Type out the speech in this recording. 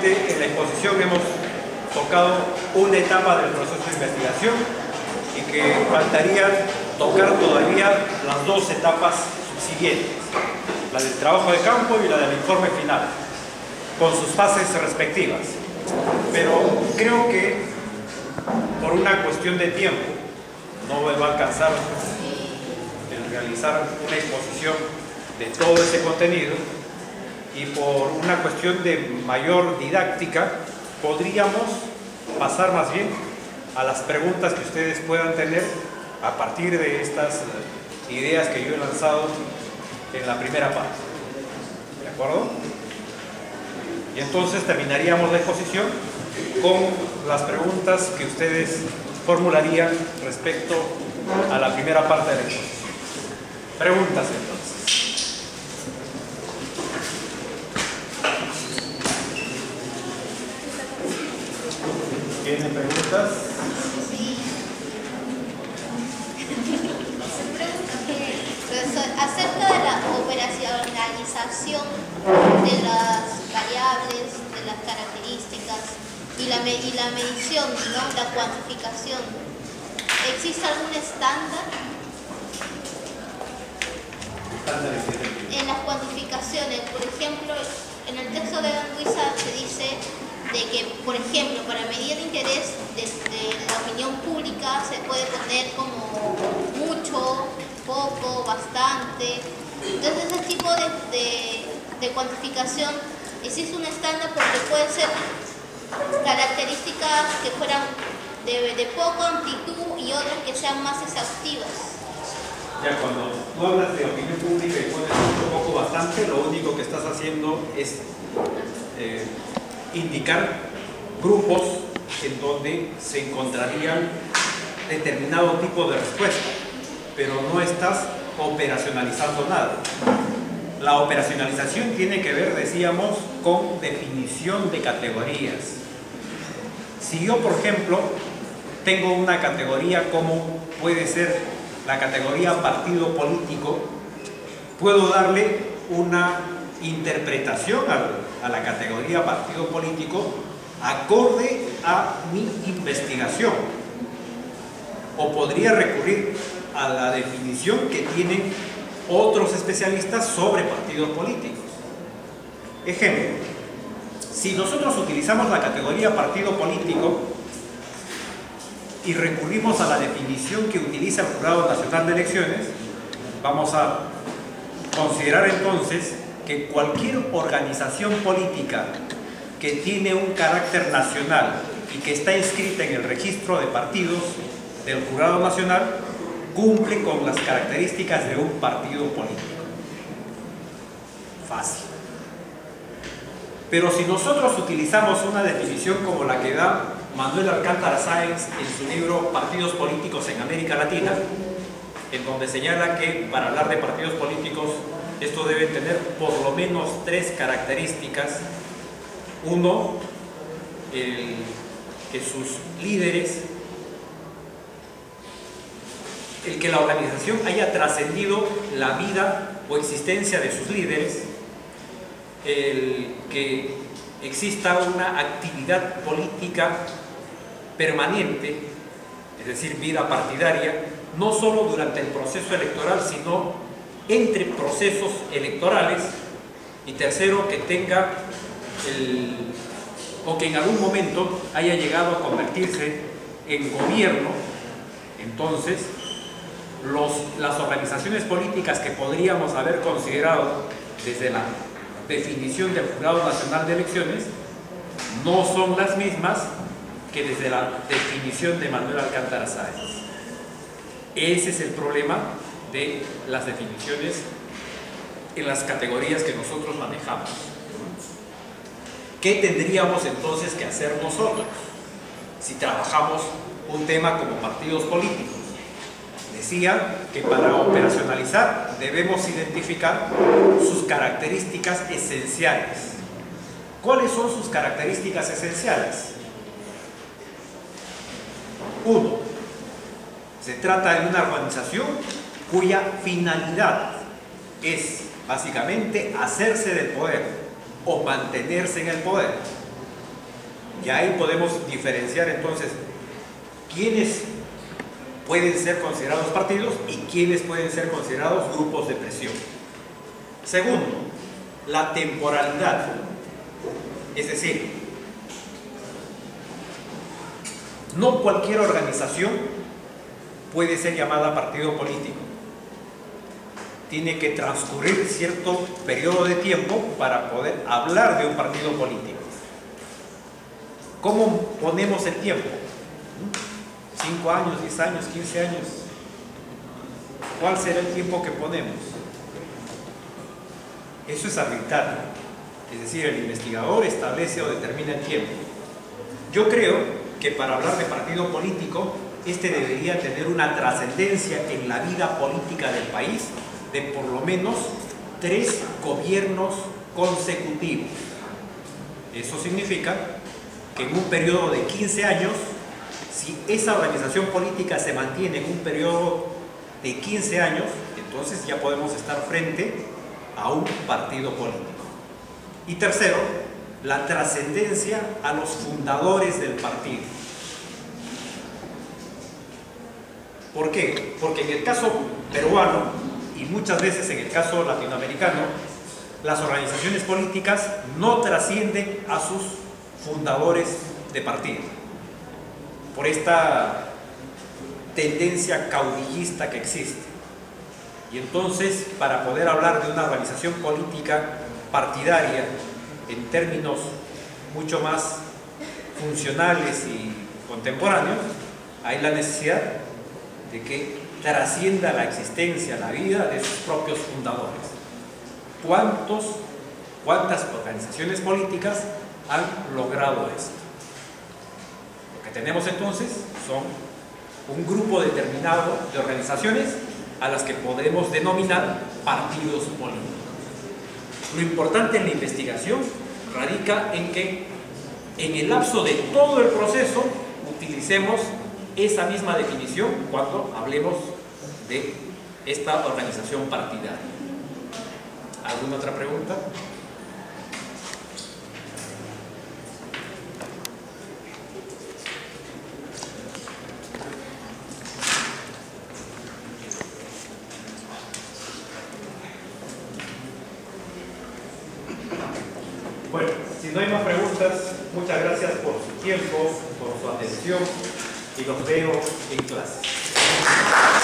Básicamente en la exposición hemos tocado una etapa del proceso de investigación y que faltaría tocar todavía las dos etapas subsiguientes, la del trabajo de campo y la del informe final, con sus fases respectivas. Pero creo que por una cuestión de tiempo no me va a alcanzar el realizar una exposición de todo ese contenido, y por una cuestión de mayor didáctica podríamos pasar más bien a las preguntas que ustedes puedan tener a partir de estas ideas que yo he lanzado en la primera parte. ¿De acuerdo? Y entonces terminaríamos la exposición con las preguntas que ustedes formularían respecto a la primera parte de la exposición. Preguntas entonces. ¿Tienen preguntas? Sí. Acerca de la operacionalización de las variables, de las características y la medición, ¿no? La cuantificación, ¿existe algún estándar? En las cuantificaciones, por ejemplo, en el texto de Anguissa se dice de que, por ejemplo, para medir el interés de la opinión pública se puede poner como mucho, poco, bastante. Entonces, ese tipo de cuantificación, existe un estándar porque puede ser características que fueran de poco amplitud y otras que sean más exhaustivas. Ya, cuando tú hablas de opinión pública y pones mucho, poco, bastante, lo único que estás haciendo es indicar grupos en donde se encontrarían determinado tipo de respuesta, pero no estás operacionalizando nada. La operacionalización tiene que ver, decíamos, con definición de categorías. Si yo, por ejemplo, tengo una categoría como puede ser la categoría partido político, puedo darle una interpretación a la categoría partido político acorde a mi investigación, o podría recurrir a la definición que tienen otros especialistas sobre partidos políticos. Ejemplo, si nosotros utilizamos la categoría partido político y recurrimos a la definición que utiliza el Jurado Nacional de Elecciones, vamos a considerar entonces que cualquier organización política que tiene un carácter nacional y que está inscrita en el registro de partidos del Jurado Nacional cumple con las características de un partido político. Fácil. Pero si nosotros utilizamos una definición como la que da Manuel Alcántara Sáenz en su libro Partidos Políticos en América Latina, en donde señala que para hablar de partidos políticos esto debe tener por lo menos tres características. Uno, que sus líderes, el que la organización haya trascendido la vida o existencia de sus líderes, el que exista una actividad política permanente, es decir, vida partidaria, no solo durante el proceso electoral, sino entre procesos electorales. Y tercero, que tenga o que en algún momento haya llegado a convertirse en gobierno. Entonces, las organizaciones políticas que podríamos haber considerado desde la definición del Jurado Nacional de Elecciones no son las mismas que desde la definición de Manuel Alcántara Sáenz. Ese es el problema de las definiciones en las categorías que nosotros manejamos. ¿Qué tendríamos entonces que hacer nosotros si trabajamos un tema como partidos políticos? Decía que para operacionalizar debemos identificar sus características esenciales. ¿Cuáles son sus características esenciales? Uno, se trata de una organización cuya finalidad es básicamente hacerse del poder o mantenerse en el poder. Y ahí podemos diferenciar entonces quiénes pueden ser considerados partidos y quiénes pueden ser considerados grupos de presión. Segundo, la temporalidad. Es decir, no cualquier organización puede ser llamada partido político. Tiene que transcurrir cierto periodo de tiempo para poder hablar de un partido político. ¿Cómo ponemos el tiempo? 5 años, 10 años, 15 años. ¿Cuál será el tiempo que ponemos? Eso es arbitrario. Es decir, el investigador establece o determina el tiempo. Yo creo que para hablar de partido político, este debería tener una trascendencia en la vida política del país de por lo menos 3 gobiernos consecutivos. Eso significa que en un periodo de 15 años, si esa organización política se mantiene en un periodo de 15 años, entonces ya podemos estar frente a un partido político. Y tercero, la trascendencia a los fundadores del partido. ¿Por qué? Porque en el caso peruano y muchas veces en el caso latinoamericano, las organizaciones políticas no trascienden a sus fundadores de partido, por esta tendencia caudillista que existe. Y entonces, para poder hablar de una organización política partidaria en términos mucho más funcionales y contemporáneos, hay la necesidad de que trascienda la existencia, la vida de sus propios fundadores. ¿Cuántas organizaciones políticas han logrado esto? Lo que tenemos entonces son un grupo determinado de organizaciones a las que podemos denominar partidos políticos. Lo importante en la investigación radica en que en el lapso de todo el proceso utilicemos esa misma definición cuando hablemos de esta organización partidaria. ¿Alguna otra pregunta? Bueno, si no hay más preguntas, muchas gracias por su tiempo, por su atención y los veo en clase.